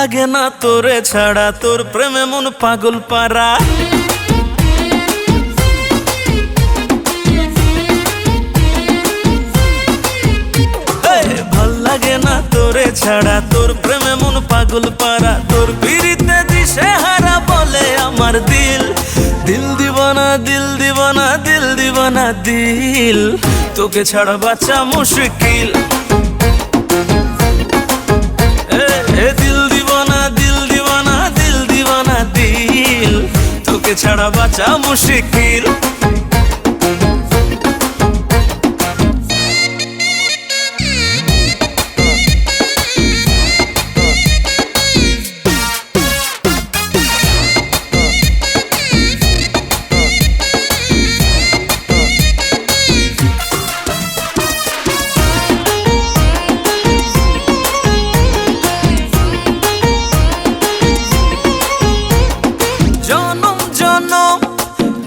লাগে না তোরে ছাড়া, তোর প্রেমে মন পাগল পারা। ভাল লাগে না তোরে ছাড়া, তোর প্রেমে মন পাগল পারা। তোর পিরিতে দিশে হারা বলে আমার দিল, দিল দিবানা দিল দিবানা দিল দিবানা দিল, তোকে ছাড়া বাঁচা মুশকিল। দিল দিবানা দিল দিবানা দিল দিবানা দিল, তোকে ছাড়া বাঁচা মুশকিল।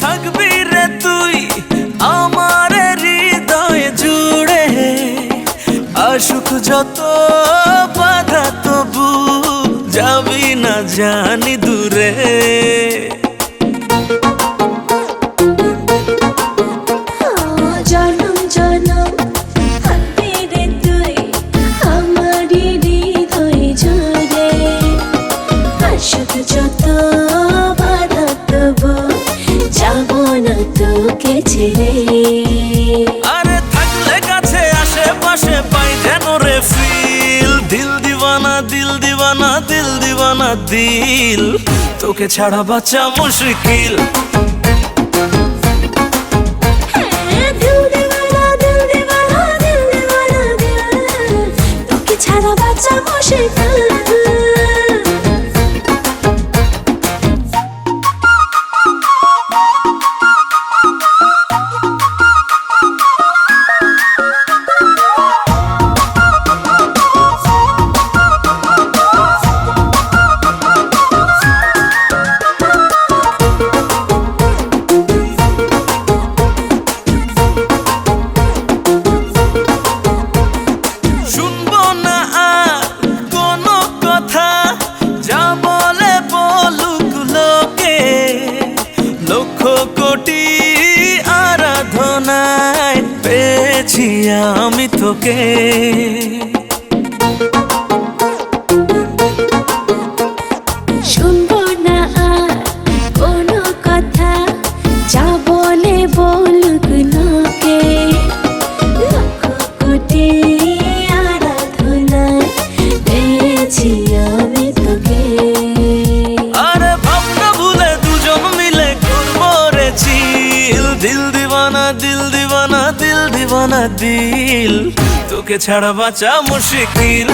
থাকবি রে তুই আমার হৃদয়ে জুড়ে, আশুক যত বাধা তবু যাবি না জানি দূরে। জনম জনম থাকবি রে তুই আমার হৃদয়ে জুড়ে, আশুক যত বাধা তবু যাব না তোকে ছেড়ে। আরে থাকলে কাছে আশেপাশে পাই যেন রে ফিল, দিল দিবানা দিল দিবানা দিল দিবানা দিল, তোকে ছাড়া বাঁচা মুশকিল। দিল দিবানা দিল দিবানা দিল দিবানা দিল, তোকে ছাড়া বাঁচা মুশকিল। কোটি আরাধনায় পেয়েছি আমি তোকে, শুনবো না আর কোনো কথা, যা বলে বলুক লোকে। লক্ষ কোটি আরাধনায় পেয়েছি আমি তোকে। আরে ভাবনা ভুলে দুজন মিলে করবো রে চিল, দিল দিবানা দিল দিবানা দিল দিবানা দিল, তোকে ছাড়া বাঁচা মুশকিল।